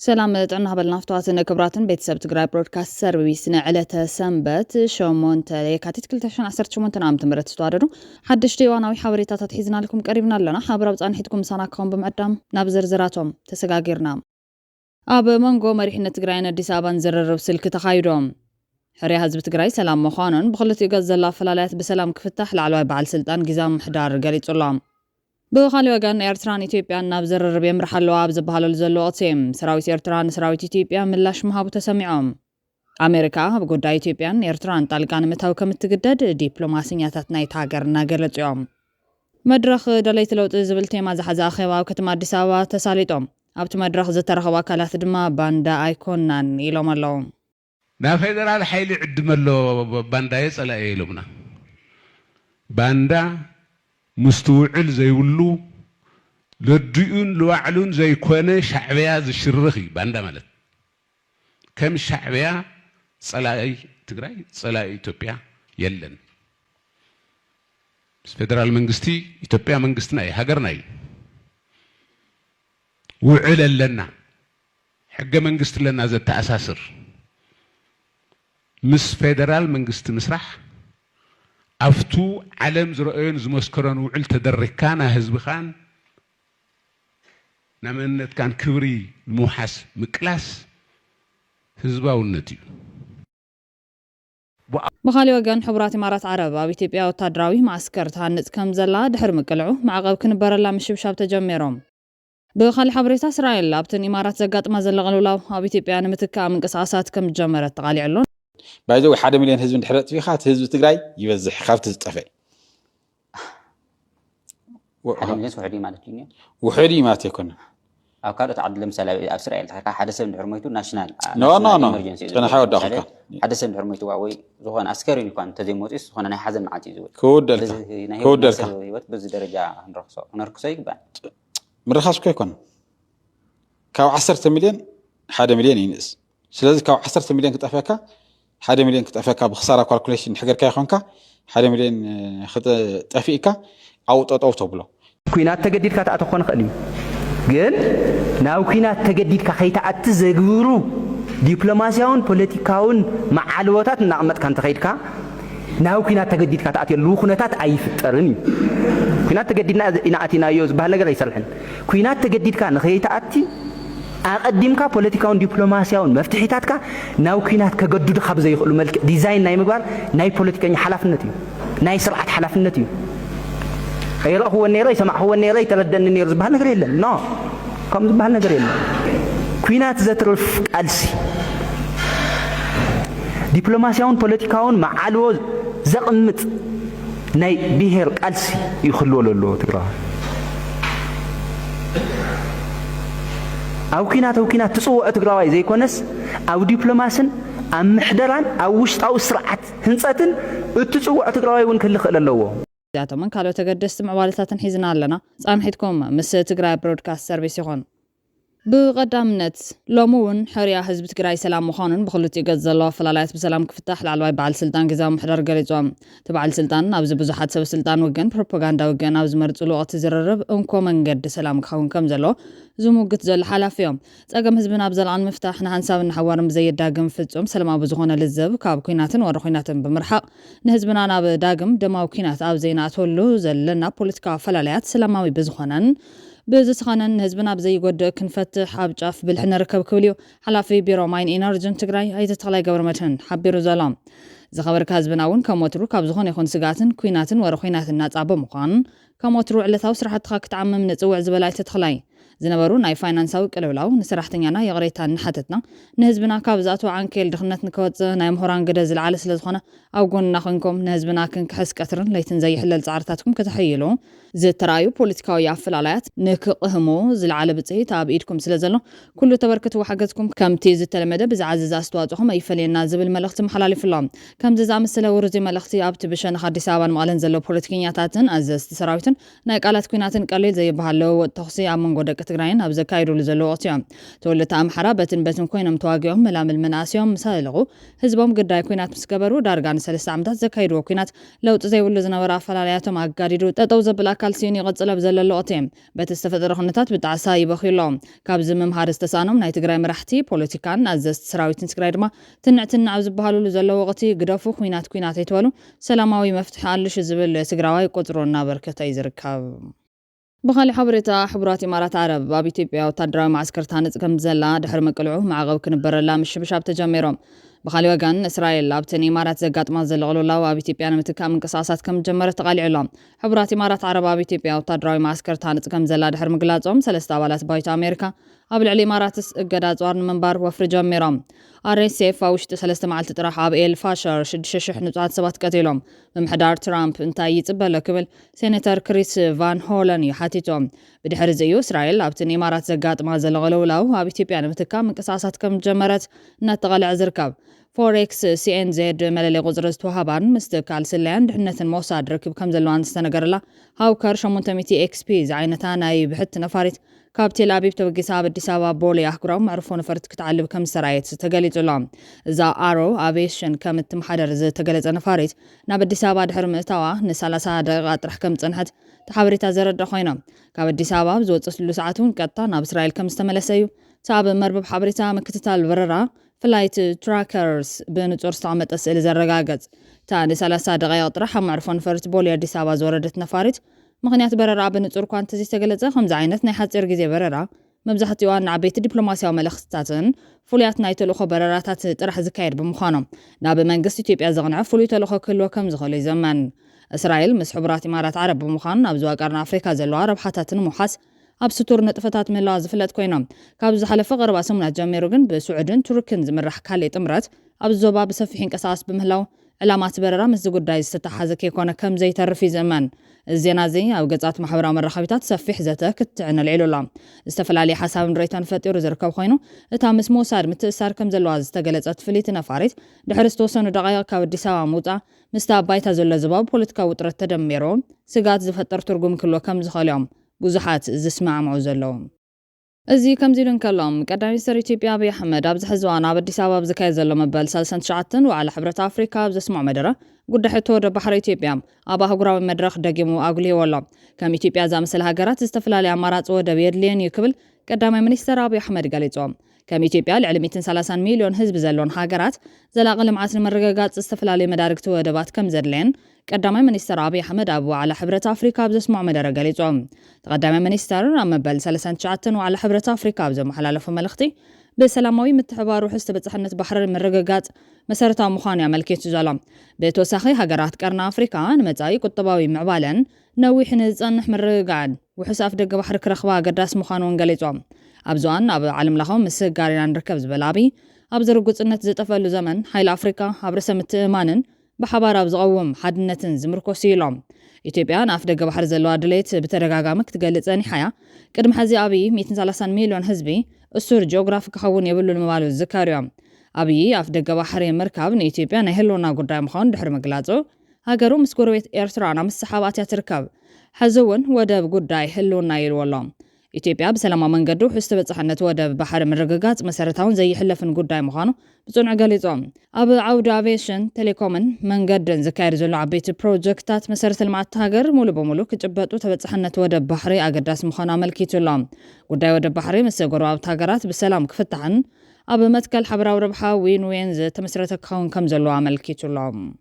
سلام ጥዕና ሃበልና ፍትዋትን ክብራትን ቤተሰብ ትግራይ ብሮድካስት ሰርቪስ ንዕለተ ሰንበት 8 የካቲት 2018 ዓመተ ምህረት ዝተዋደዱ ሓድሽቲ ዋናዊ ሓበሬታታት ሒዝና ለኩም ቀሪብና ኣለና ሓበራው ጻንሒትኩም ሳናካውን ብምዕዳም ናብ ዝርዝራቶም ተሰጋጊርና ኣብ መንጎ መሪሕነት ትግራይን አዲስ አበባን ዝርርብ ስልክ ተኻይዶም ሕርያ ህዝቢ ትግራይ ሰላም ምዃኑን ብኽልቲኡ ገጽ ዘላ ፈላላያት ብሰላም ክፍታሕ ላዕለዋይ በዓል ስልጣን ጊዜያዊ ምሕዳር ገሊጹሎም بخالي وغان ኤርትራን ኢትዮጵያን ናብ ዝርርብ የምርሓለዋ ኣብ ዝበሃለሉ ዘሎ ወቅቲ ሰራዊት ኤርትራን ሰራዊት ኢትዮጵያ ምላሽ መሃቡ ተሰሚዖም ኣሜሪካ ኣብ ጉዳይ ኢትዮጵያን ኤርትራን ጣልቃ ንምእታው ከምትግደድ ዲፕሎማስኛታት ናይቲ ሃገር እናገለጹኦም መድረኽ ደለይቲ ለውጢ ዝብል ቴማ ዝሓዘ ኣኼባ ኣብ ከተማ አዲስ ኣበባ ተሳሊጦም ኣብቲ መድረኽ ዝተረኸቡ ኣካላት ድማ ባንዳ ኣይኮናን ኢሎም ኣለዉ ናብ ፌደራል ሓይሊ ዕድመሎ ባንዳ የጸላእ ኢሎምና ባንዳ مستوعل زي ولو لديون لوعلون زي كونه شعبيا زشرخي باندا مالت كم شعبيا صلاي تግራይ صلاي ኢትዮጵያ የለን ፌደራል መንግስቲ ኢትዮጵያ መንግስትና ሀገርና ውዕል ለና ሕገ መንግስት ለና ዘተአሳስር ምስ ፌደራል መንግስት ምስራሕ أفتو علم زرقين زمسكران وعل تدركانا هزبخان نمنت كان كبري موحس مكلاس هزبا والنتي بخالي وغان حبرات إمارات عرب أو إثيوبيا وتدراوي معسكر تهانت كم زلا دحر مقلعو مع غاب كنبر الله مشبشاب تجميرهم بخالي حبريت إسرائيل لابتن إمارات زقات ما زلغلو لاو أو إثيوبيا نمتكا من قصاصات كم جمرت تغالي علون بايزو 1 مليون حزب دحرت في خات حزب تግራይ يبزح خافت تطفي وحدي وحدي مالتيني وحدي ما تكون او كادت عدل مثال اسرائيل تحكا حدا سب دحرميتو ناشنال نو انا حاول داخلك حدا سب دحرميتو واوي زخون عسكري يكون تزيموتيس زخون انا حزن معاتي زول كودلك بز درجه نرخصو يبان مرخص كيكون كاو 10 مليون 1 مليون ينقص ስለዚህ ካብ 10 ሚሊዮን ክጠፈካ 1 ሚሊዮን ክጠፈካ ብخساره ካልኩሌሽን ሕገርካ ይኾንካ 1 ሚሊዮን ክጠፊካ ኣውጠጠው ተብሎ ኩናት ተገዲድካ ተኣተኾን ኽእል ግን ናብ ኩናት ተገዲድካ ከይተኣት ዘግብሩ ዲፕሎማሲያውን ፖለቲካውን ማዓልወታት እናቕመጥካ እንተኸይድካ ናብ ኩናት ተገዲድካ ተኣትየሉ ኩነታት ኣይፍጠርን ኩናት ተገዲድና ኢናኣቲናዮ ዝበሃል ነገር ኣይሰርሕን ኩናት ተገዲድካ ንኸይተኣቲ أقدمك بوليتيكاون دبلوماسياون مفتاحيتاتك ناو كينات كجدود خبز يخلو ملك ديزاين ناي مقبار ناي بوليتيكاني حلفنتي ناي سرعة حلفنتي خير هو النيري سمع هو النيري تردن النير زبهنا غريلا لا كم زبهنا غريلا كينات زترف ألسي دبلوماسياون بوليتيكاون مع علو زقمت ناي بيهر ألسي يخلو له تقرأ أو كينات تصوّع تقرأي زي كونس أو دبلوماسن أم محدران أو وشت أو سرعة هنساتن تصوّع تقرأي ونكل خلال اللوه ذاته من كالو تقدست معوالتات حيزنا لنا صانحتكم مس تقرأي برودكاست سيرفيس يخون بقدامنت لومون حريا حزب تግራይ ሰላም ምዃኑን ብኽልቲኡ ገጽ ዘሎ ፈላላያት ብሰላም ክፍታሕ ላዕለዋይ በዓል ስልጣን ጊዜያዊ ምሕዳር ገሊጾም ተበዓል ስልጣን ኣብዚ ብዙሓት ሰብ ስልጣን ወገን ፕሮፓጋንዳ ወገን ኣብ ዝመርፅሉ ወቕቲ ዝርርብ እንኮ መንገዲ ሰላም ክኸውን ከም ዘሎ ዝሙግት ዘሎ ሓላፊ እዮም ፀገም ህዝብን ኣብ ዘለኣን ምፍታሕ ንሃንሳብን ሓዋርን ብዘየዳግም ፍጹም ሰላማዊ ዝኾነ ልዘብ ካብ ኩናትን ወረ ኩናትን ብምርሓቕ ንህዝብና ናብ ዳግም ደማዊ ኩናት ኣብ ዘይናእተሉ ዘለና ፖለቲካዊ ፈላላያት ሰላማዊ ብዝኾነን بزسخانن ህዝብና ብዘይጎድእ ክንፈትሕ ኣብ ጫፍ ብልሕ ንርከብ ክብልዩ ሓላፊ ቢሮ ማይን ኢነርጂን ትግራይ ኣይተ ተኽላይ ገብረመድህን ሓቢሩ ዘሎ ዝኸበርካ ህዝብና እውን ከም ወትሩ ካብ ዝኾነ ይኹን ስጋትን ኩናትን ወረ ኩናትን ናፃ ብምዃን ከም ወትሩ ዕለታዊ ስራሕትካ ክትዓምም ንፅውዕ ዝበላ ኣይተ ተኽላይ ዝነበሩ ናይ ፋይናንሳዊ ቅልውላው ንስራሕተኛና የቕሬታ ንሓተትና ንህዝብና ካብ ዝኣተው ዓንኬል ድኽነት ንከወፅእ ናይ ምሁራን ግደ ዝለዓለ ስለ ዝኾነ ኣብ ጎንና ኮይንኩም ንህዝብና ክንክሕስ ቀትርን ለይትን ዘይሕለል ፃዕርታትኩም ከተሕይሉ ዝተራዩ ፖለቲካዊ ኣፈላላያት ንክቕህሙ ዝለዓለ ብፅሒት ኣብ ኢድኩም ስለ ዘሎ ኩሉ ተበርክቱ ሓገዝኩም ከምቲ ዝተለመደ ብዝዓዝዝ ኣስተዋፅኦም ኣይፈልየና ዝብል መልእኽቲ መሓላሊፉሎም ከምዚ ዝኣመሰለ ውርዚ መልእኽቲ ኣብቲ ብሸነኽ ኣዲስ ኣበባን መቐለን ዘሎ ፖለቲከኛታትን ኣዘዝቲ ሰራዊትን ናይ ቃላት ኩናትን ቀሊል ዘይበሃል ለውጥ ተኽሲ ኣብ መንጎ ደቂ ትግራይን ኣብ ዘካይዱሉ ዘለዉ ወቅቲ እዮም ተወለድቲ ኣምሓራ በትን ኮይኖም ተዋጊኦም መላምል መናእስዮም ምሳለቑ ህዝቦም ግዳይ ኩናት ምስ ገበሩ ዳርጋ ን3 ዓመታት ዘካይድዎ ኩናት ለውጢ ዘይብሉ ዝነበረ ኣፈላልያቶም ኣጋዲዱ ጠጠው ዘብል ኣካል ሲዩን ይቕፅል ኣብ ዘለሎ ወቅቲ በቲ ዝተፈጠረ ኩነታት ብጣዕሳ ይበኺሎም ካብዚ ምምሃር ዝተሳኖም ናይ ትግራይ መራሕቲ ፖለቲካን ኣዘዝቲ ሰራዊትን ትግራይ ድማ ትንዕትና ኣብ ዝበሃሉሉ ዘለዉ ወቅቲ ግደፉ ኩናት ኣይትበሉ ሰላማዊ መፍትሒ ኣልሽ ዝብል ትግራዋይ ቁጥሩ እናበርከተ ይዝርከብ بخالي حبرتا حبرات إمارات عرب باب إثيوبيا وتدرى معسكر تانت كم زلا دحر مقلعو معقب كنبر لا مش بشاب تجميرهم بخالي وقان إسرائيل لابتن إمارات زقات ما زلغلو لا واب إثيوبيا نمتكا من قصاصات كم جمرت تقالي علام حبرات إمارات عرب باب إثيوبيا وتدرى معسكر تانت كم زلا دحر مقلعهم 3 أبالات بايت أمريكا قبل على إمارات قدات وارن منبر وفر جميرهم RSF وشت 3 معلت طرح اب الفاشر شش نطات 7 قتيلهم بمحدار ترامب انتاي يصبل كبل سيناتور كريس فان هولن يحاتيتهم بدحر زيو اسرائيل ابتن إمارات زقات ما زلغلو لاو اب إثيوبيا نمتكا من قصاصات كم جمرت نتقلع زركاب فوركس CNZ ملالي غزرز توهابان مستقال سلان دحنة موساد ركب كم زلوان استنقرلا هاوكر شمونتميتي XP زعينتا ناي بحت نفارت كاب تل أبيب توقيسا بدي سوا بولي أحكرام معرفون فرت كتعلب كم سرايت تقليد علام زا آرو أفيشن كم تمحدر زي تقليد نفارت نابدي سوا دحر متوا نسالة سادة غاطرح كم تنحت تحاوري تازرد رخينا كاب بدي سوا بزوت أسلو ساعتون كتا ناب إسرائيل كم استملسيو تاب مربب حبريتا مكتتال بررا فلايت تراكرز بنطور استعمت أسئلة زرقاقت تا نسالة سادة غاطرح معرفون فرت بولي أدي سوا زوردت نفارت مخنيات بررا بنطور كوانتزي تقليد خمز عينت نحاتير جزي بررا مبزحتي وان عبيت دبلوماسيا وملخصتاتن فوليات نايت لخو برراتات طرح زكاير بمخانم ناب منقست إثيوبيا زغنع فوليت لخو كل وكم زغلي زمان إسرائيل مس حبرات إمارات عرب بمخان نابزوا قرن أفريقيا زلوا عرب حتى محاس أب سطور نطفتات من لاز فلت كوينام كابز حلف غربا سمنا جميروغن بسعودن تركن زمرح كالي تمرات أب زوبا بسفحين قصاص بمهلاو علامات بررا مز قداي ستحازك يكون كم زي ترفي زمان الزينازي أو قصات محورة من رخبيتات سفح ذاته كتعنا العلولا استفلالي حساب ريتان فتير زركب خوينو تامس موساد متأسار كم زلواز تقلت فليت نفاريت دحرس توسنو دقايق كاودي سوا موتا مستابايتا زل زباب بوليتكا وطرت تدميرو سقات زفتر ترقم كله كم زخاليوم بوزحات زسمع معوزلهم أزي كم زيلون كلام قدامي سر إثيوبيا أبي أحمد أبز حزوان أبدي سوا بزكاي زلو مبال سالسان شعتن وعلى حبرة أفريقيا بزسمع مدرة قد حتور بحر إثيوبيا أبا هقراو مدرخ دقيمو أقولي والله كم إثيوبيا زامسل هاجرات استفلالي أمارات ودبير لين يكبل قدامي منيستر أبي أحمد قاليتهم كم إثيوبيا العلمي 30 مليون حزب زلون هاجرات زلاق لمعات المرقاقات استفلالي مداركتو ودبات كم زرلين قدامي منيستر أبي أحمد أبو على حبرة أفريقيا بزسمع مدرة قاليتهم تقدامي منيستر أما بل سالسان شعتن وعلى حبرة أفريقيا بزم حلالة ملختي بسلاموي متحبار وحست بتحنت بحر المرقاقات مسارتا مخانيا ملكيت زلام بتوساخي هاجرات قرن أفريقيا نمتاي قطباوي معبالن نوي حنزنح مرقاقان وحساف دق بحر كرخوا قداس مخانون قاليتهم أبزوان أب علم لهم مسجارين نركب زبلابي أبزر قصنت زتفلو زمن حيل أفريقيا عبرسم التأمانن بحبار أبزغوم حدنتن زمركوسيلهم إثيوبيا نافدق بحر زلوا دليت بترقاقامك تقلت زاني حياة قدم حزي أبي 130 مليون حزبي السور جغرافيك خون يبلو الموالو الزكاريوم أبي أفدق بحر مركب إثيوبيا نهلونا قدام خون دحر مقلاتو هاجرو مسكورويت إيرترانا مسحابات يتركب حزون ودب قداي هلونا يلولام إثيوبيا بسلامة منقدو حست بتصحنت ودب بحر مرقاقات مسارتاون زي حلفن قداي مخانو بصنع قاليتهم أبو عود أفيشن تيليكومن منقدن زكاير زلو عبيت بروجكتات مسارة المعت هاجر مولو بمولو كتجبتو تبتصحنت ودب بحري أقداس مخانا ملكيتو لام قداي ودب بحري مسيقورو عبت هاجرات بسلام كفتحن أبو متكال حبرا وربحا وين تمسرتك خون كم زلو عملكيتو لام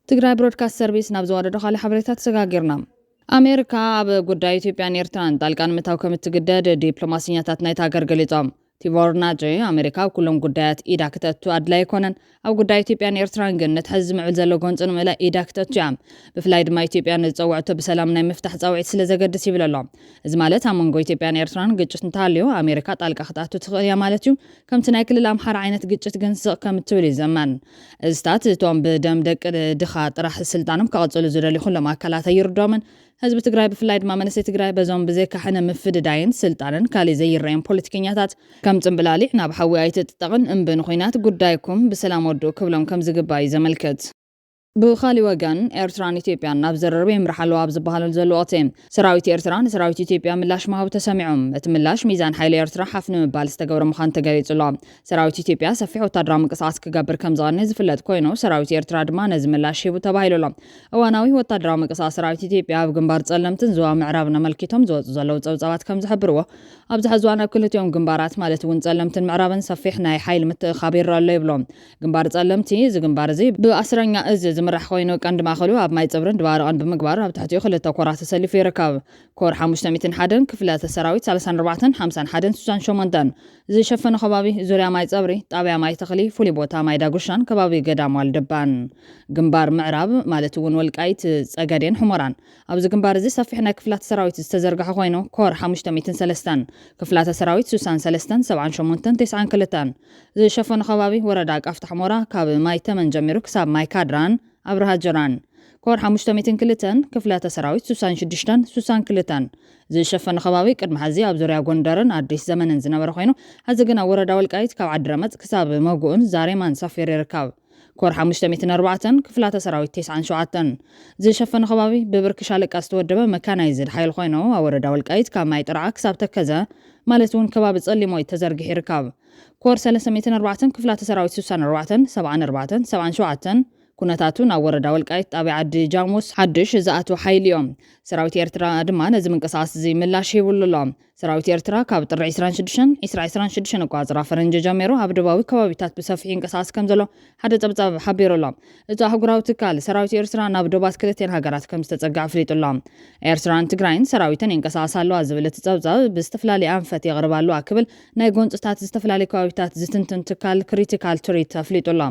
تقراي برودكاست سيرفيس نابزوار دخالي حبريتات سقاقرنا أمريكا أب قداي إثيوبيا نيرتان تالكان متاو كمتقدد دبلوماسيات نايت هاجر قليتهم تيفور ناجي أمريكا وكلهم قدايات إيدا كتتو أدلا يكونن أو قداي إثيوبيا نيرتان قن نتحزم عزلو قونتن ملا إيدا كتتو جام بفلايد ما إثيوبيا نتزوعتو بسلامنا مفتح تزوعت سلزقد سيبلالهم إزمالت همونغو إثيوبيا نيرتان قجت نتاليو أمريكا تالكا خطاتو تغيا مالتيو كم تنايكل الأمحار عينت قجت قنسق كم تولي زمان إزتات توم بدم دك دخات راح السلطانم كغطلو زرالي خلا ما كلاتا يردومن حزب تግራይ بفلايد ما منسي تግራይ بزوم بزيكا حنا مفدداين سلطانن كالي زي الرين بوليتيكينياتات كم تنبلالي ناب حوي ايتتطقن انبن خوينات قدايكم بسلام ودو كبلهم كم زقباي زملكت ብኻሊ ወገን ኤርትራን ኢትዮጵያን ናብ ዘረርበ ይምርሓለዋ ኣብ ዝበሃሉ ዘሎ ወቅቲ ሰራዊት ኤርትራን ሰራዊት ኢትዮጵያ ምላሽ መሃቡ ተሰሚዖም እቲ ምላሽ ሚዛን ሓይሊ ኤርትራ ሓፍ ንምባል ዝተገብረ ምዃኑ ተገሊጹ ኣሎ። ሰራዊት ኢትዮጵያ ሰፊሕ ወታደራዊ ምንቅስቓስ ክገብር ከም ዝቐንየ ዝፍለጥ ኮይኑ ሰራዊት ኤርትራ ድማ ነዚ ምላሽ ሂቡ ተባሂሉ ኣሎ። እዋናዊ ወታደራዊ ምንቅስቓስ ሰራዊት ኢትዮጵያ ኣብ ግንባር ጸለምትን ዞባ ምዕራብ ነመልኪቶም ዝወፁ ዘለዉ ፀብጻባት ከም ዝሕብርዎ ኣብዚ ሕዚ እዋን ኣብ ክልቲኦም ግንባራት ማለት እውን ጸለምትን ምዕራብን ሰፊሕ ናይ ሓይሊ ምትእኻብ ይረአ ኣሎ ይብሎም። ግንባር ጸለምቲ እዚ ግንባር እዚ ብኣስረኛ እዝ ዝምራሕ ኮይኑ ቀንዲ ማእኸሉ ኣብ ማይ ፀብርን ድባርቐን ብምግባር ኣብ ትሕቲኡ ክልተ ኮራት ተሰሊፉ ይርከብ። ኮር 501 ክፍላተ ሰራዊት 34 51 68 ዝሸፈነ ከባቢ ዙርያ ማይ ፀብሪ ጣብያ ማይ ተኽሊ ፍሉይ ቦታ ማይ ዳጉሻን ከባቢ ገዳም ዋልድባን ግንባር ምዕራብ ማለት እውን ወልቃይት ፀገዴን ሕሞራን ኣብዚ ግንባር እዚ ሰፊሕ ናይ ክፍላት ሰራዊት ዝተዘርግሐ ኮይኑ ኮር 503 ክፍላተ ሰራዊት 63 78 92 ዝሸፈነ ከባቢ ወረዳ ቃፍታ ሕሞራ ካብ ማይ ተመን ጀሚሩ ክሳብ ማይ ካድራን ኣብርሃ ጀራን ኮር 502 ክፍላተ ሰራዊት 66 62 ዝሸፈነ ከባቢ ቅድሚ ሕዚ ኣብ ዙርያ ጎንደርን ኣዲስ ዘመንን ዝነበረ ኮይኑ ሕዚ ግን ኣብ ወረዳ ወልቃይት ካብ ዓድረመፅ ክሳብ መጉእን ዛሬማን ሰፊር ይርከብ። ኮር 504 ክፍላተ ሰራዊት 97 ዝሸፈነ ከባቢ ብብርኪ ሻለቃ ዝተወደበ መካናይዝድ ሓይል ኮይኑ ኣብ ወረዳ ወልቃይት ካብ ማይ ጥርዓ ክሳብ ተከዘ ማለት እውን ከባቢ ጸሊሞይ ተዘርጊሑ ይርከብ። ኮር 304 ክፍላተ ሰራዊት 64 74 77 ኩነታቱ ናብ ወረዳ ወልቃይት ጣብያ ዓዲ ጃሙስ ሓድሽ ዝኣትው ሓይሊ እዮም። ሰራዊት ኤርትራ ድማ ነዚ ምንቅስቓስ እዚ ምላሽ ይብሉ ኣሎ። ሰራዊት ኤርትራ ካብ ጥሪ 26 ቋፅራ ፈረንጂ ጀሚሩ ኣብ ደቡባዊ ከባቢታት ብሰፊሕ ይንቀሳቐስ ከም ዘሎ ሓደ ፀብጻብ ሓቢሩ ኣሎ። እቲ ኣህጉራዊ ትካል ሰራዊት ኤርትራ ናብ ደቡባት ክልቴን ሃገራት ከም ዝተጸጋዕ ኣፍሊጡ ኣሎ። ኤርትራን ትግራይን ሰራዊትን ይንቀሳቐሳ ኣለዋ ዝብል እቲ ፀብጻብ ብዝተፈላለየ ኣንፈት የቕርባ ኣለዋ ክብል ናይ ጎንፅታት ዝተፈላለዩ ከባቢታት ዝትንትን ትካል ክሪቲካል ትሪት ኣፍሊጡ ኣሎ።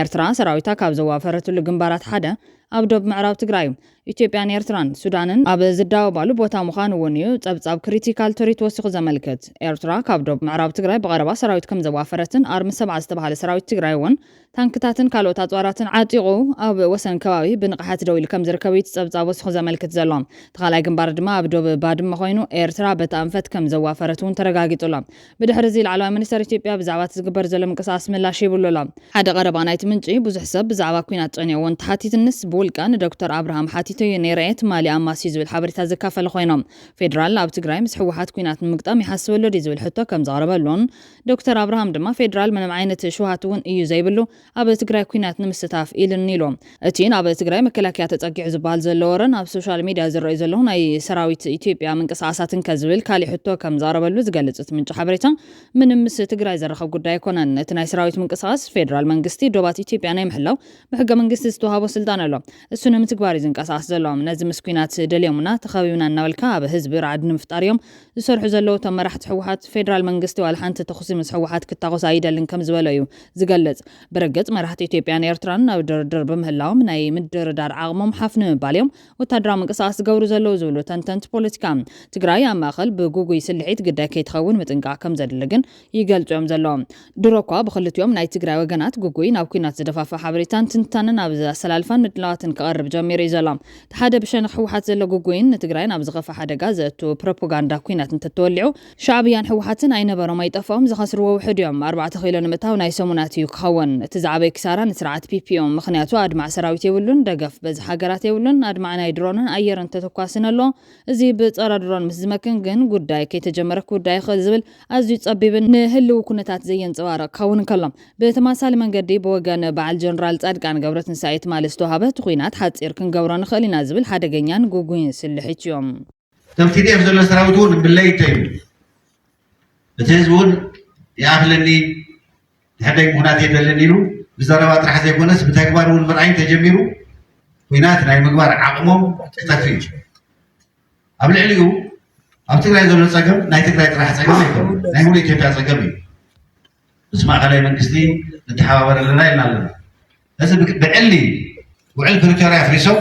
ኤርትራ ሰራዊታ ካብ ዘዋፈረትሉ ግንባራት ሓደ ኣብ ደቡብ ምዕራብ ትግራይ ኢትዮጵያን ኤርትራን ሱዳንን ኣብ ዝዳወባሉ ቦታ ምዃኑ እውን እዩ ፀብጻብ ክሪቲካል ትሪት ወሲኹ ዘመልክት። ኤርትራ ካብ ደቡብ ምዕራብ ትግራይ ብቐረባ ሰራዊት ከም ዘዋፈረትን ኣርሚ 70 ዝተባሃለ ሰራዊት ትግራይ እውን ታንክታትን ካልኦት ኣፅዋራትን ዓጢቑ ኣብ ወሰን ከባቢ ብንቕሓት ደው ኢሉ ከም ዝርከብ እዩ ፀብጻብ ወሲኹ ዘመልክት ዘሎ። ተኻላይ ግንባር ድማ ኣብ ደቡብ ባድመ ኮይኑ ኤርትራ በቲ ኣንፈት ከም ዘዋፈረት እውን ተረጋጊጡ ኣሎ። ብድሕሪ እዚ ላዕለዋይ ሚኒስተር ኢትዮጵያ ብዛዕባ ዝግበር ዘሎ ምንቅስቓስ ምላሽ ይብሉ ኣሎ። ሓደ ቀረባ ናይቲ ምንጪ ብዙሕ ሰብ ብዛዕባ ኩናት ጨንዮ እውን ተሓቲትንስ ብውልቃን ዶክተር ኣብርሃም ሓቲቶ ነይረኤት ማሊ ኣማሲ ዝብል ሓበሬታ ዘካፈለ ኮይኖም ፌደራል ኣብ ትግራይ ምስ ሕወሓት ኩናት ንምግጣም ይሓስበሉ ዲ ዝብል ሕቶ ከም ዘቕረበሉን ዶክተር ኣብርሃም ድማ ፌደራል ምንም ዓይነት ሽውሃት እውን እዩ ዘይብሉ ኣብ ትግራይ ኩናት ንምስታፍ ኢልን ኢሎም እቲ ናብ ትግራይ መከላከያ ተጸጊዑ ዝበሃል ዘሎ ወረን ኣብ ሶሻል ሚድያ ዝረኣዩ ዘለዉ ናይ ሰራዊት ኢትዮጵያ ምንቅስቓሳትን ከዝብል ካሊእ ሕቶ ከም ዘቕረበሉ ዝገልጽ ምንጪ ሓበሬታ ምንም ምስ ትግራይ ዘረኸብ ጉዳይ ኣይኮነን። እቲ ናይ ሰራዊት ምንቅስቓስ ፌደራል መንግስቲ ዶባት ኢትዮጵያ ናይ ምሕላው ብሕገ መንግስቲ ዝተዋሃቦ ስልጣን ኣሎ እሱ ንምትግባር እዩ ዝንቀሳቐስ ዘለዎም። ነዚ ምስ ኩናት ደልዮምና ተኸቢብና እናበልካ ኣብ ህዝቢ ራዕዲ ንምፍጣር እዮም ዝሰርሑ ዘለዉ እቶም መራሕቲ ሕወሓት ፌደራል መንግስቲ ዋላ ሓንቲ ተኹሲ ምስ ሕወሓት ክታቆስ ኣይደልን ከም ዝበለ እዩ ዝገልጽ። ብርግጽ መራሕቲ ኢትዮጵያን ኤርትራን ናብ ድርድር ብምህላዎም ናይ ምድርዳር ዓቕሞም ሓፍ ንምባል እዮም ወታደራዊ ምንቅስቓስ ዝገብሩ ዘለዉ ዝብሉ ተንተንቲ ፖለቲካ ትግራይ ኣብ ማእኸል ብጉጉይ ስልሒት ግዳይ ከይትኸውን ምጥንቃቕ ከም ዘድሊ ግን ይገልጹ እዮም ዘለዎም። ድሮ እኳ ብክልቲኦም ናይ ትግራይ ወገናት ጉጉይ ናብ ኩናት ዝደፋፍእ ሓበሬታን ትንታንን ኣብ ኣሰላልፋን ምድላዋትን ክቐርብ ጀሚሩ እዩ ዘሎ። ሓደ ብሸነኽ ሕወሓት ዘሎ ጉጉይን ንትግራይ ናብ ዝኸፋ ሓደጋ ዘእቱ ፕሮፓጋንዳ ኩናት እንተተወሊዑ ሻዕብያን ሕወሓትን ኣይነበሮም ኣይጠፍኦም ዝኸስርዎ ውሕድ እዮም 4 ኪሎ ንምእታው ናይ ሰሙናት እዩ ክኸውን። እቲ ዝዓበየ ክሳራ ንስርዓት ፒፒኦም ምክንያቱ ኣድማዕ ሰራዊት የብሉን ደገፍ በዚ ሃገራት የብሉን ኣድማዕ ናይ ድሮንን ኣየርን ተተኳስን ኣሎ። እዚ ብፀረ ድሮን ምስ ዝመክን ግን ጉዳይ ከይተጀመረ ጉዳይ ዝብል ኣዝዩ ፀቢብን ንህልው ኩነታት ዘየንፀባረቕ ክኸውን ከሎም ብተማሳሊ መንገዲ ብወገን በዓል ጀነራል ጻድቃን ገብረትንሳኤ ትማሊ ዝተዋሃበ እቲ ኩናት ሓፂር ክንገብሮ ንኽእል ኢና ዝብል ሓደገኛን ጉጉይን ስልሒት እዮም። እቶም ቲዲኤፍ ዘሎ ሰራዊት እውን ብለይተ እዩ እቲ ህዝቢ እውን ይኣኽለኒ ሕደይ ምኹናት የደልን ኢሉ ብዘረባ ጥራሕ ዘይኮነስ ብተግባር እውን ምርኣይ ተጀሚሩ ኩናት ናይ ምግባር ዓቕሞም ክጠፍእ እዩ። ኣብ ልዕሊኡ ኣብ ትግራይ ዘሎ ፀገም ናይ ትግራይ ጥራሕ ፀገም ኣይኮነ ናይ ሙሉ ኢትዮጵያ ፀገም እዩ። ምስ ማእኸላይ መንግስቲ ንተሓባበር ኣለና ኢልና ኣለና። እዚ ብዕሊ ውዕል ፕሪቶርያ ኣፍሪሶም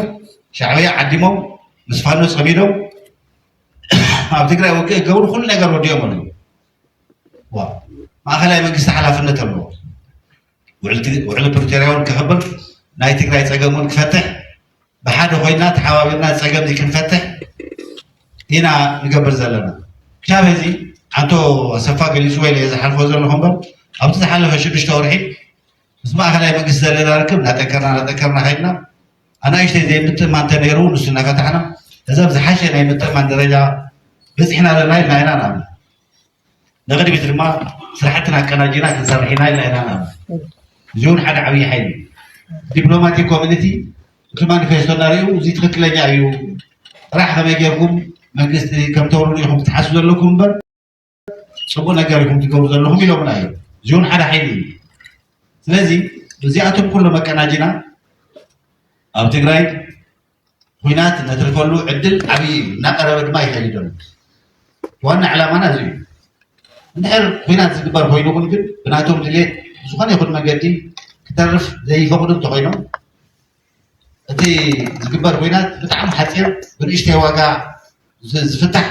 ሻዕብያ ዓዲሞም ምስ ፋኖ ፀሚዶም ኣብ ትግራይ ውግእ ገብሩ ኩሉ ነገር ወዲኦም ኣሎ። ማእኸላይ መንግስቲ ሓላፍነት ኣለዎ ውዕል ፕሪቶርያውን ክኽበር ናይ ትግራይ ፀገም እውን ክፈትሕ ብሓደ ኮይና ተሓባቢርና ፀገም እዚ ክንፈትሕ ኢና ንገብር ዘለና። ክሳብ ሕዚ ዓንቶ ኣሰፋ ገሊፁ ወይ ዝሓልፎ ዘለኹ እምበር ኣብቲ ዝሓለፈ 6 ወርሒ اسمع خلاي مجلس الإدارة ركب نتكرنا خيرنا أنا إيش تزي متى ما تنيرون وسنا فتحنا إذا بزحشة ناي متى ما درجة بس إحنا لنا هنا نعم نقدر مثل ما صراحتنا كنا جينا كنصرحنا هنا نعم زون حدا عوي حي دبلوماتي كوميونيتي كل ما نفسنا ريو زيد خكلا جايو راح ما يجيكم مجلس كم تقولون لكم تحسبوا لكم بر سبونا جاركم تقولون لهم يوم لا زون حدا حي لذي بزياتهم كل ما كان جينا أو تقرأي هناك نتركوا عدل عبي نقرب ما يحيدون وأنا على ما نزل نعرف هناك تكبر هينو كنقول بناتهم تلي سبحان ياخذ مجدي تعرف زي فقدوا تقينهم أنتي تكبر هناك بتعم حسير بنشتي واقع زفتح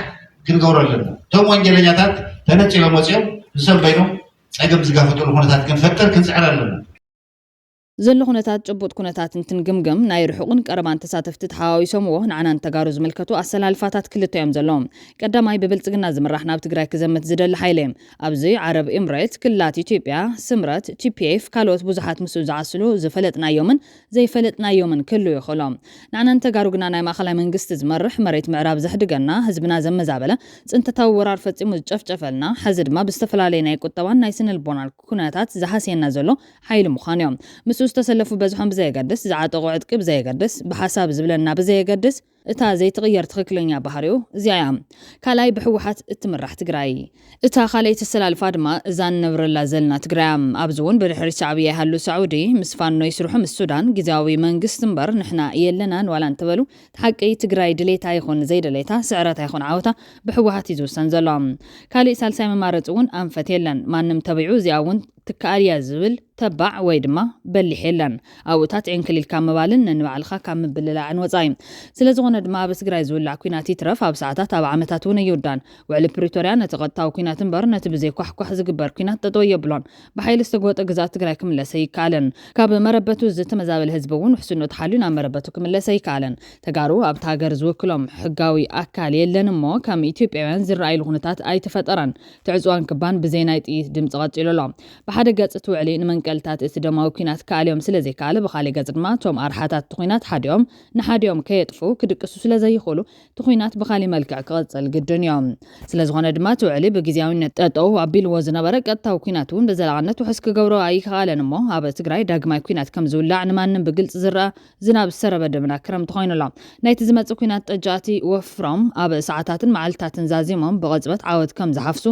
كل جورا لنا توم وين جلنا تات تنتشي لموسيوم نسال بينهم عقب زقافة الهونات كن فتر كن سعر لنا ዘሎ ኩነታት ጭቡጥ ኩነታት እንትንግምግም ናይ ርሑቕን ቀረባን ተሳተፍቲ ተሓዋዊሶምዎ ንዓናን ተጋሩ ዝምልከቱ ኣሰላልፋታት ክልተ እዮም ዘለዎም ቀዳማይ ብብልጽግና ዝምራሕ ናብ ትግራይ ክዘምት ዝደሊ ሓይለ ኣብዚ ዓረብ ኤምሬት ክልላት ኢትዮጵያ ስምረት ቲፒኤፍ ካልኦት ብዙሓት ምስኡ ዝዓስሉ ዝፈለጥናዮምን ዘይፈለጥናዮምን ክህልው ይኽእሎም ንዓናን ተጋሩ ግና ናይ ማእኸላይ መንግስቲ ዝመርሕ መሬት ምዕራብ ዘሕድገና ህዝብና ዘመዛበለ ጽንተታዊ ወራር ፈጺሙ ዝጨፍጨፈልና ሕዚ ድማ ብዝተፈላለየ ናይ ቁጠባን ናይ ስነልቦናን ኩነታት ዝሓስየና ዘሎ ሓይሊ ምዃን እዮም ዝተሰለፉ በዝሖም ብዘይገድስ ዝዓጠቑ ዕጥቂ ብዘይገድስ ብሓሳብ ዝብለና ብዘይገድስ እታ ዘይትቕየር ትኽክለኛ ባህሪኡ እዚኣ ካልኣይ ብሕወሓት እትምራሕ ትግራይ እታ ካልኣይቲ ተሰላልፋ ድማ እዛ ንነብረላ ዘለና ትግራይ ኣብዚ እውን ብድሕሪ ሻዕብያ ይሃሉ ሳዑዲ ምስ ፋኖ ይስርሑ ምስ ሱዳን ግዝያዊ መንግስቲ እምበር ንሕና የለናን ዋላ እንትበሉ ሓቂ ትግራይ ድሌታ ይኹን ዘይድሌታ ስዕረታ ይኹን ዓወታ ብሕወሓት ይዝውሰን ዘሎ ካልእ ሳልሳይ መማረፂ እውን ኣንፈት የለን ማንም ተቢዑ እዚኣ እውን ትካልያ ዝብል ተባዕ ወይ ድማ በሊሕ የለን ኣብኡታት ዕንክሊልካ ምባልን ንባዕልኻ ካብ ምብልላዕን ወፃኢ ስለዝኾነ ድማ ኣብ ትግራይ ዝውላዕ ኩናት ይትረፍ ኣብ ሰዓታት ኣብ ዓመታት እውን ይውዳን ውዕሊ ፕሪቶርያ ነቲ ቀጥታዊ ኩናት እምበር ነቲ ብዘይ ኳሕኳሕ ዝግበር ኩናት ጠጠው የብሎን ብሓይሊ ዝተጎወጠ ግዛት ትግራይ ክምለሰ ይከኣለን ካብ መረበቱ ዝተመዛበለ ህዝቢ እውን ውሕስኖ ተሓልዩ ናብ መረበቱ ክምለሰ ይከኣለን ተጋሩ ኣብቲ ሃገር ዝውክሎም ሕጋዊ ኣካል የለን እሞ ከም ኢትዮጵያውያን ዝረኣይሉ ኩነታት ኣይተፈጠረን ትዕፅዋን ክባን ብዘይ ናይ ጥይት ድምፂ ቀፂሉ ኣሎ ብሓደ ገጽ ትውዕሊ ንመንቀልታት እቲ ደማዊ ኩናት ከኣልዮም ስለዘይከኣለ ብኻልእ ገጽ ድማ ቶም ኣርሓታት ኩናት ሓዲኦም ንሓዲኦም ከየጥፉ ክድቅሱ ስለዘይኽእሉ እቲ ኩናት ብኻልእ መልክዕ ክቐጽል ግድን እዮም ስለዝኾነ ድማ ትውዕሊ ብግዝያዊነት ጠጠው ኣቢልዎ ዝነበረ ቀጥታዊ ኩናት እውን ብዘላቕነት ውሕስ ክገብሮ ኣይከኣለን እሞ ኣብ ትግራይ ዳግማይ ኩናት ከም ዝውላዕ ንማንም ብግልፂ ዝረአ ዝናብ ዝሰረበ ደመና ክረምቲ ኮይኑ ኣሎ ናይቲ ዝመፅእ ኩናት ጠጃእቲ ወፍሮም ኣብ ሰዓታትን መዓልትታትን ዛዚሞም ብቐፅበት ዓወት ከም ዝሓፍሱ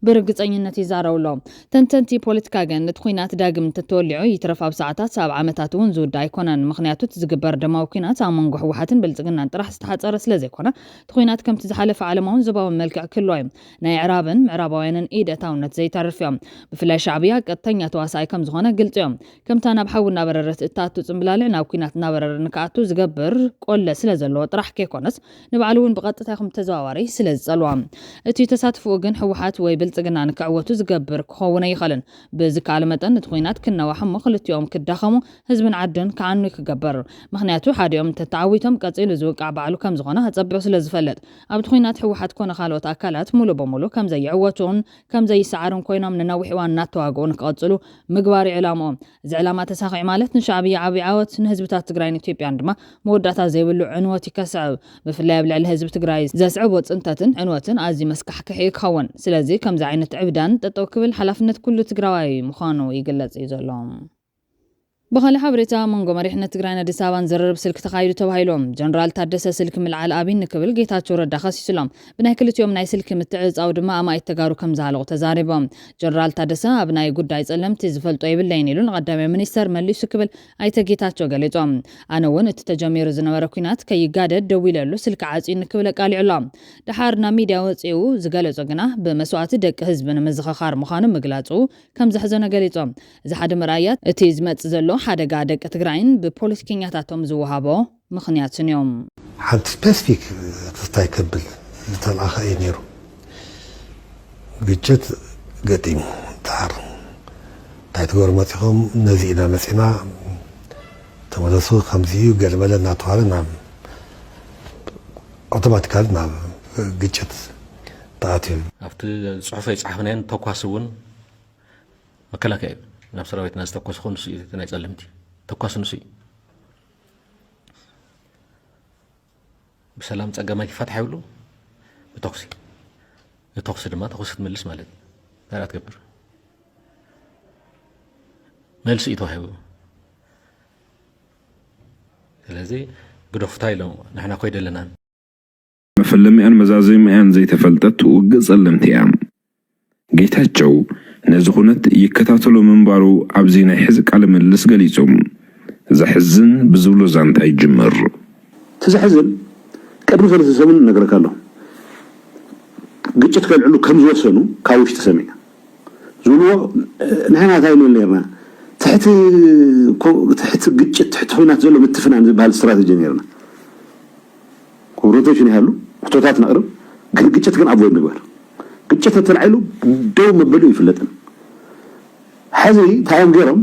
ብርግፀኝነት ይዛረቡ ኣሎ ተንተንቲ ፖለቲካ ግን እቲ ኩናት ዳግም እንተተወሊዑ ይትረፍ ኣብ ሰዓታት ኣብ ዓመታት እውን ዝውዳ ኣይኮነን ምክንያቱ እቲ ዝግበር ደማዊ ኩናት ኣብ መንጎ ሕወሓትን ብልጽግናን ጥራሕ ዝተሓፀረ ስለዘይኮነ እቲ ኩናት ከምቲ ዝሓለፈ ዓለማውን ዞባውን መልክዕ ክህልዎ እዩ ናይ ዕራብን ምዕራባውያንን ኢድ እታውነት ዘይተርፍ እዮም ብፍላይ ሻዕብያ ቀጥተኛ ተዋሳኢ ከም ዝኾነ ግልጽ እዮም ከምታ ናብ ሓዊ እናበረረት እታቱ ጽምብላልዕ ናብ ኩናት እናበረረ ንክኣቱ ዝገብር ቆለ ስለ ዘለዎ ጥራሕ ከይኮነስ ንባዕሉ እውን ብቐጥታ ይኹም ተዘዋዋሪ ስለ ዝጸልዋ እቲ ተሳትፍኡ ግን ሕወሓት ወይ ብልጽግና ንክዕወቱ ዝገብር ክኸውን ኣይኽእልን ብዝካለ መጠን እቲ ኩናት ክነዋሕ እሞ ክልቲኦም ክዳኸሙ ህዝብን ዓድን ከዓኑ ክገበር ምክንያቱ ሓዲኦም ተተዓዊቶም ቀፂሉ ዝውቃዕ ባዕሉ ከም ዝኾነ ፀቢቑ ስለ ዝፈለጥ ኣብቲ ኩናት ሕወሓት ኮነ ካልኦት ኣካላት ሙሉ በሙሉ ከም ዘይዕወቱን ከም ዘይሰዓሩን ኮይኖም ንነዊሕ እዋን እናተዋግኡ ንክቐፅሉ ምግባር ዕላምኦም እዚ ዕላማ ተሳኺዑ ማለት ንሻዕብያ ዓብዪ ዓወት ንህዝብታት ትግራይን ኢትዮጵያን ድማ መወዳእታ ዘይብሉ ዕንወት ይከስዕብ ብፍላይ ኣብ ልዕሊ ህዝቢ ትግራይ ዘስዕቦ ፅንተትን ዕንወትን ኣዝዩ መስካሕክሒ ክኸውን ስለዚ ከምዚ ዓይነት ዕብዳን ጠጠው ክብል ሓላፍነት ኩሉ ትግራዋይ ምዃኑ ይግለጽ እዩ ዘሎ بخالي حبرتا منغو مريحنا تقرأنا دي سابان زرر بسلك تخايدو توهايلوم جنرال تادسة سلك ملعال آبين نكبل جيتاتشو ردا خاسي سلام بناكلت يوم ناي سلك متعز أو دما أما يتقارو كم زالغو تزاربهم جنرال تادسة أبناي قد دايز ألم تزفل طيب اللينيلون قدام منيستر ملي سكبل أيتا جيتاتشو قاليتوم أنا ون التجامير زنواركوينات كي يقادد دويلالو سلك عازي نكبل قالي علام دحارنا ميديا وطيو زقالو زقنا بمسوعات دك هزبنا مزخخار مخانم مقلاتو كم زحزونا قاليتوم زحاد مرايات تيزمت زلو حدا قادك تقرأين ببوليتيكينياتاتهم زوهابو مخنياتن يوم حد سبيسفيك تستيقبل لتلقى ينيرو بيجت قديم دار تايتغور ماتيهم نزينا مسينا تمدسو خمسي وقال بلا ناتوار نعم اوتوماتيكال نعم بيجت تاتي after صحفي صحفنين توكاسون مكلكه ናብ ሰራዊትና ዝተኮስ ኮን ንሱ እቲ ናይ ጸለምቲ ተኳስ ንሱ بسلام ጸገማይ ይፈትሕ ይብሉ በተኩሲ የተኩስ ድማ ተኩስ ትመልስ ማለት ታራት ገብር መልስ ይተዋህቡ ስለዚህ ግዶፍታ ኢሎም ንሕና ኮይደለና መፈለሚያን መዛዘሚያን ዘይተፈልጠት ውግእ ጸለምቲ እያ ጌታቸው ነዚ ኩነት ይከታተሉ መንባሩ ኣብዚ ናይ ሕዚ ቃለ ምልልስ ገሊጾም ዘሕዝን ብዝብሎ ዛንታ ይጅምር ተዘሕዝን ቀድሞ ሰለስተ ሰሙን ነግረካለሁ ግጭት ከልዕሉ ከም ዝወሰኑ ካብ ውሽጢ ሰሚዕ ዝብልዎ ንሕና እንታይ ንብል ነርና تحت ግጭት ትሕቲ ኩናት ዘሎ ምትፍናን ዝበሃል ስትራቴጂ ነርና ኮንፍሮንቴሽን ይሃሉ ክቶታት ነቅርብ ግን ግጭት ግን ኣቮይድ ንግበር ግጭት ተልዓሉ ደው መበሉ ይፍለጥን ሕዚ ታዮም ገይሮም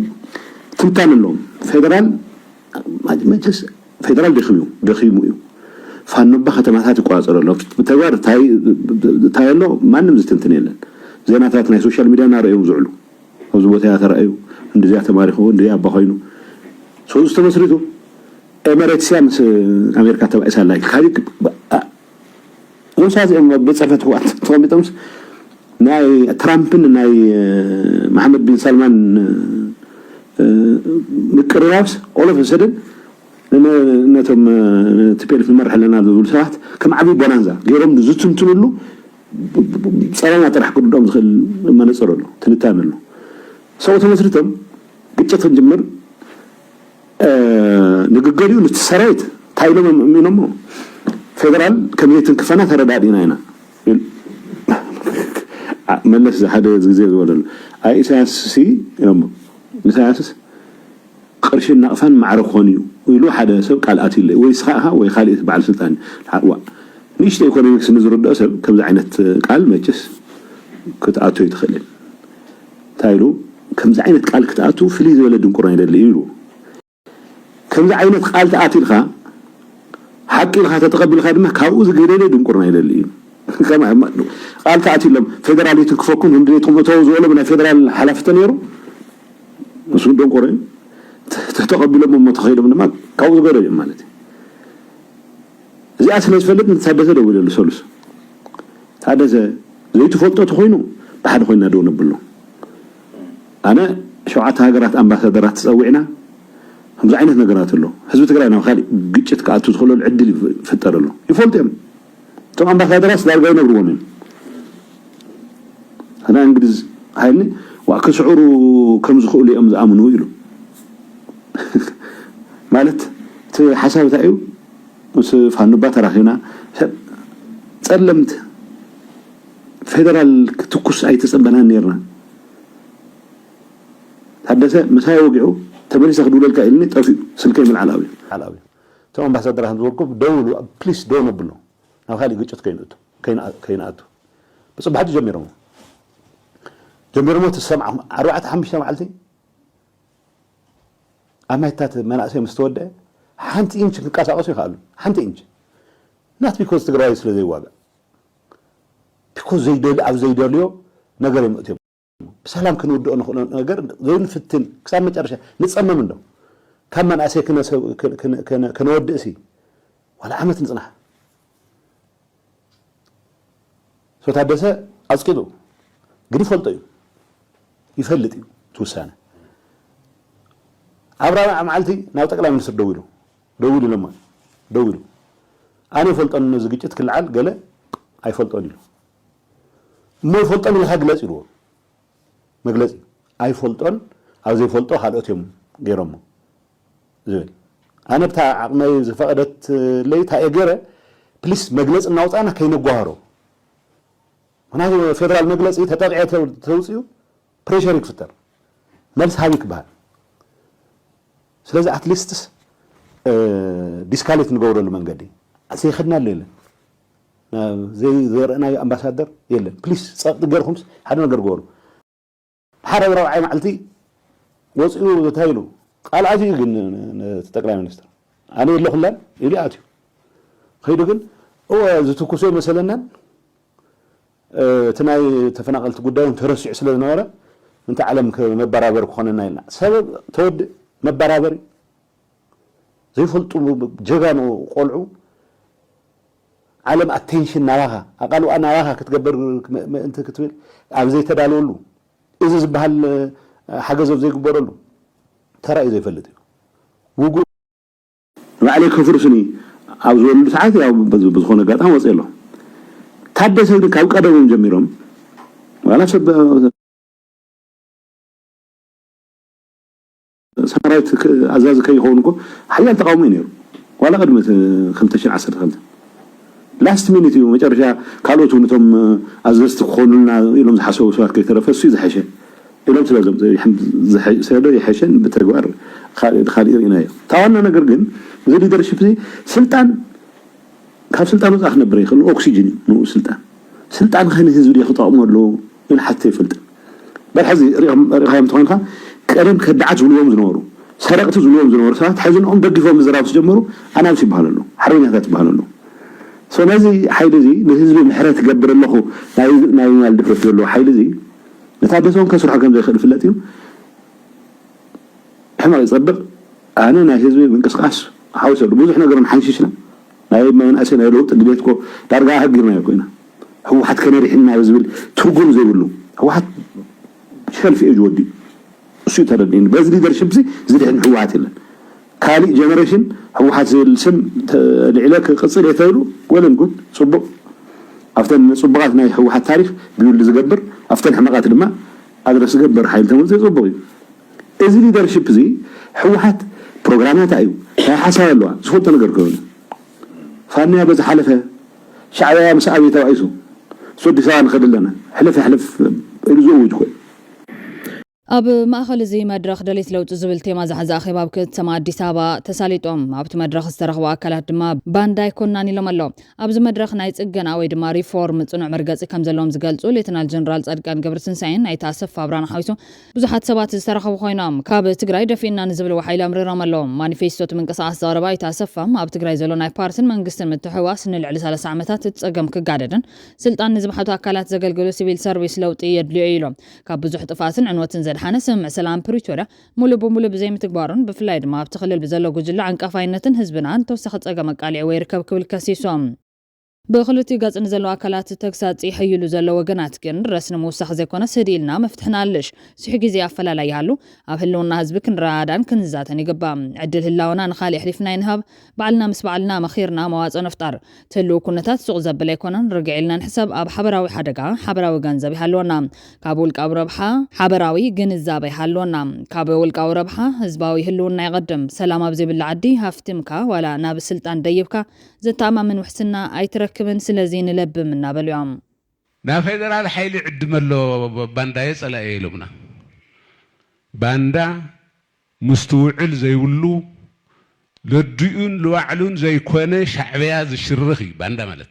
ትምታን ኣለዎም ፌደራል መጀስ ፌደራል ደኺሙ እዩ ፋኖባ ከተማታት ይቋፀሩ ኣሎ ብተግባር ታየሎ ማንም ዝትንትን የለን ዜናታት ናይ ሶሻል ሚዲያ ናርአዮም ዝዕሉ ኣብዚ ቦታ ተራእዩ እንደዚያ ተማሪኹ እንደዚያ ኣባ ኮይኑ ሶስት ተመስሪቱ ኤሚሬትስ ያምስ ኣሜሪካ ተባይሳላ ካሊክ ወሳዝ በጸፈት ወቅት ተቆሚጠምስ ናይ ትራምፕን ናይ መሐመድ ቢን ሰልማን ምቅርራብስ ኦል ኦፍ ሰደን ነቶም ትፔልፍ መርሕ ለና ዝብል ሰባት ከም ዓቢ ቦናንዛ ገይሮም ዝትንትንሉ ጸረና ጥራሕ ቅድዶም ዝኽእል መነጽር ኣሎ ትንታን ኣሎ ሰው ተመስርተም ግጭት እንጀምር ንግግሪው ንተሰራይት ታይሎም ምንሞ ፌደራል ከመይትን ክፈና ተረዳዲና ኢና መለስ ሓደ ግዜ ዝወለሉ አይ ኢሳያስ ሲ ይኖም ኢሳያስ ቅርሽና ቅፋን ማዕረግ ኾን እዩ ኢሉ ሓደ ሰብ ቃልኣት ይለ ወይ ስኻኻ ወይ ካልእ በዓል ስልጣን ዋ ንሽተ ኢኮኖሚክስ ንዝርዳእ ሰብ ከምዚ ዓይነት ቃል መችስ ክትኣቱ ይትኽእል ታይሉ ከምዚ ዓይነት ቃል ክትኣቱ ፍልይ ዝበለ ድንቁርና ይደሊ ይብሉ ከምዚ ዓይነት ቃል ተኣቲልካ ሓቂ ኢልካ ተተቐቢልካ ድማ ካብኡ ዝገደለ ድንቁርና ይደሊ እዩ ከማ ቃል ተኣቲሎም ፌደራሊት ክፈኩን እንደቶም እተው ዝበለ ናይ ፌደራል ሓላፍተ ነይሩ እሱ ድንቁር እዩ ተተቐቢሎም መተኸይሎም ድማ ካብኡ ዝገደለ ማለት እዚኣ ስለዝፈልጥ ንታደሰ ደው ይደሉ ሰሉስ ታደሰ ዘይትፈልጦ ተኮይኑ ብሓደ ኮይና ደው ነብሎ أنا شوعت هاجرات أمباسادرات تسوينا هم زعينة نجارات له حزب تجرينا وخالي جيت كأتو تدخلوا العدل في التر له يفولتهم طبعا أمباسادرات دار جاينا برومين أنا إنجليز هايني وأكل شعوره كم زخولي أمز آمنوا يلو مالت حساب تأيو بس فهنو باترا هنا سلمت فيدرال تكوس أي تسبنا نيرنا حدث مساي وقعوا تمريس أخذوا لك إلني طفي سلكي من العلاوي تمام بس أدرى هنزوركم دولوا بليس دون بلو أو خالي قلت كيناتو بس بعد جميرهم تسمع أروعة حمش سمعتي أما هتات مناسي مستودع حنت إنش كاس عاصي خالو حنت إنش not because تقرأي سلذي واقع because زي دول أو زي دوليو نقرأ مؤتم بسلام كانوا يدقون نقر ذون فتن كسام متعرشه نتصمم منه كم من أسير كنا ودئسي ولا عمت نصنع سو تحدث أسكتوا قريب فلتيو يفلتي توسانة أبرا عملتي ناوتك لا منصر دويلو لما دويلو أنا فلت أن زوجتك كل عال قال أي فلت أنيلو ما فلت أن الحاج لا يروح مجلس أي فلتون أو زي فلتو حالتهم غيرهم زين أنا بتاع ما فقدت ليت هاي غيره بليس مجلس الناوت أنا كينو جوهرو هنا فيدرال مجلس تتابع توصيو بريشر يكفتر ملس هاي كبار سلازم أتليستس ديسكاليت نجور المنجدي أسي خدنا الليلة زي أنا أمباسادر يلا بليس صار تجرهم حدا نجر جورو حرب روعي معلتي وصلوا تايلو قال عادي جن تقرأ منستر أنا اللي خلنا يلي عادي خير جن هو زتوكسي مثلاً تناي تفنقلت قدام ترسع سلنا ورا انت علم مبرابر كوننا لنا سبب تود مبرابر زي فلطوا جغانو قلعو علم اتنشن نواها اقالوا انا واها كتقبر انت كتبل اب زي تدالولو اذا زبحال حاجه زي يقبرلو ترى اذا يفلت وقو ما عليك فرسني ابزول ساعات يا بزخونه غاطا وصيلو ታደሰ ግን ካብ ቀደሙም ጀሚሮም ዋላ ሰብ ሰራዊት አዛዝ ከይሆን እኮ ሐያል ተቃውሞ ነበር ዋላ ቀድመ 2012 ላስት ሚኒት እዩ መጨረሻ ካልኦት ነቶም አዘዝት ኮኑና ኢሎም ዝሐሰቡ ሰዋት ከይተረፈሱ ይዝሐሸ ኢሎም ስለዘም ሰደ ይሐሸን በተግባር خالد ኢናዮ ታዋና ነገር ግን እዚ ሊደርሺፕ ስልጣን ካብ ስልጣን ወጣህ ነበር ይخل ኦክሲጅን ነው ስልጣን ከነ ህዝብ ይخطاقمሉ ምን حتى ይፈልጥ በልሐዚ ሪኻም ተኾንካ ቀደም ከዳዓት ዝብልዎም ዝነበሩ ሰረቅቲ ዝብልዎም ዝነበሩ ሰባት ሕዝንኦም ደግፎም ዝራብ ዝጀመሩ አናብስ ይባሃሉ ሓርበኛታት ይባሃሉ ስለዚ ሓይል እዚ ንህዝብ ምሕረት ገብር ኣለኹ ናይ ማል ድፍረት ዘሎ ሓይል እዚ ነታደሰውን ከስርሖ ከም ዘይኽእል ፍለጥ እዩ ሕማቅ ይጸብቕ ኣነ ናይ ህዝብ ምንቅስቃስ ሓውሰሉ ብዙሕ ነገርን ሓንሽሽና ናይ መንእሰይ ናይ ለውጥ ድሌትኮ ዳርጋ ሃግርና ይኮይና ህወሓት ከነሪሕና ዝብል ትርጉም ዘይብሉ ህወሓት ሸልፊ እዩ ዝወዲ እሱ ተረድን በዚ ሊደርሺፕ ዝድሕን ህወሓት የለን ካልእ ጀነሬሽን ህወሓት ዝብል ስም ልዕለክ ቅፅል የተብሉ ወለን ጉድ ጽቡቕ ኣፍተን ጽቡቓት ናይ ህወሓት ታሪክ ቢውል ዝገብር ኣፍተን ሕማቃት ድማ ኣድረስ ዝገብር ሓይል ተመፅእ ጽቡቕ እዩ እዚ ሊደርሺፕ እዚ ህወሓት ፕሮግራማት እዩ ናይ ሓሳብ ኣለዋ ዝፈልጦ ነገር ከሆነ فانيا بز حلفه شعبيا مساوي توعيسو سود سان خدلنا حلف الزوج كوي ኣብ ማእኸል እዚ መድረኽ ደሌት ለውጥ ዝብል ቴማ ዝሓዘ ኣኼባ ኣብ ከተማ ኣዲስ ኣበባ ተሳሊጦም ኣብቲ መድረኽ ዝተረኽቡ ኣካላት ድማ ባንዳ ይኮናን ኢሎም ኣለዉ ኣብዚ መድረኽ ናይ ጽገና ወይ ድማ ሪፎርም ጽኑዕ መርገጺ ከም ዘለዎም ዝገልጹ ሌተናል ጀነራል ጻድቃን ገብረትንሳኤን ናይቲ ኣሰፋ ብርሃነ ሓዊሱ ብዙሓት ሰባት ዝተረኸቡ ኮይኖም ካብ ትግራይ ደፊእና ንዝብል ሓይሊ ኣምሪሮም ኣለዎም ማኒፌስቶ ምንቅስቓስ ዘቕረባ ናይቲ ኣሰፋ ኣብ ትግራይ ዘሎ ናይ ፓርቲን መንግስትን ምትሕውዋስ ንልዕሊ 30 ዓመታት እትጸገም ክጋደድን ስልጣን ንዝባሓቱ ኣካላት ዘገልግሉ ሲቪል ሰርቪስ ለውጢ የድልዩ ኢሎም ካብ ብዙሕ ጥፋትን ዕንወትን ዘድሓነ ስምዕ ሰላም ፕሪቶሪያ ሙሉ በሙሉ ብዘይ ምትግባሩን ብፍላይ ድማ ኣብቲ ክልል ብዘሎ ጉጅለ ዓንቀፋይነትን ህዝብናን ተወሳኺ ፀገም መቃልዕ ወይ ርከብ ክብል ከሲሶም በክልቲ ገጽን ዘሎ ኣካላት ተግሳጽ ይሕይሉ ዘሎ ወገናት ግን ረስነ መውሳኽ ዘይኮነ ስዲልና መፍትሕና ኣለሽ ስሕ ግዜ ኣፈላላይ ያሉ ኣብ ህልውና ህዝቢ ክንራዳን ክንዛተን ይግባእ ዕድል ህላውና ንኻሊ ሕሊፍና ይንሃብ ባዕልና ምስ ባዕልና መኺርና መዋጽ ነፍጣር ተልኡ ኩነታት ሱቕ ዘበለ ይኮነን ርግዒልና ንሕሰብ ኣብ ሓበራዊ ሓደጋ ሓበራዊ ገንዘብ ይሃልወና ካብ ውልቃዊ ረብሓ ሓበራዊ ግንዛቤ ይሃልወና ካብ ውልቃዊ ረብሓ ህዝባዊ ህልውና ይቀድም ሰላም ኣብ ዘይብላ ዓዲ ሃፍትምካ ዋላ ናብ ስልጣን ደይብካ ዘተኣማምን ውሕስና ኣይትረ كمن سلازين لب من نابليوم نا فيدرال حيل عدملو باندا يصلا يلومنا باندا مستوعل زي ولو لديون لوعلون زي كونه شعبيا زشرخي باندا مالت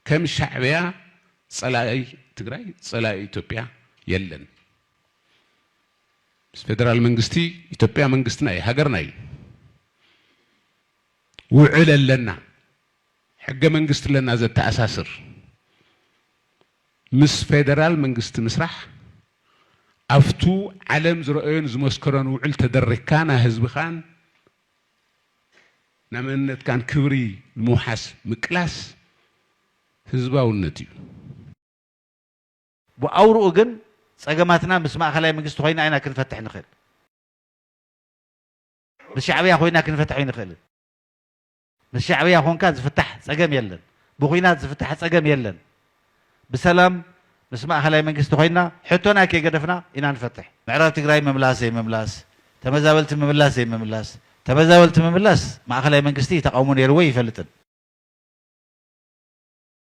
كم شعبيا صلاي تግራይ صلاي ኢትዮጵያ የለን فيدرال መንግስቲ ኢትዮጵያ መንግስትና ሀገርና ውዕል ለና حق منجست لنا ذات أساسر مس فيدرال منجست مسرح أفتو علم زرقين زمسكران وعل تدركانا حزب خان نمنت كان كبري الموحس مكلاس حزبا والنتيو وأورو أجن سجماتنا مسمع خلايا منجست خوينا عينا كنفتح نخل بالشعبية خوينا كنفتح نخل الشعبية هون كان زفتح سجم يلن بغينات زفتح سجم يلن بسلام نسمع خلايا منجست خوينا حطونا كي قدفنا إنا نفتح معرفة تقراي مملاس تمزاولت مملاس تمزاولت مملاس مع خلايا منجستي تقومون يروي فلتن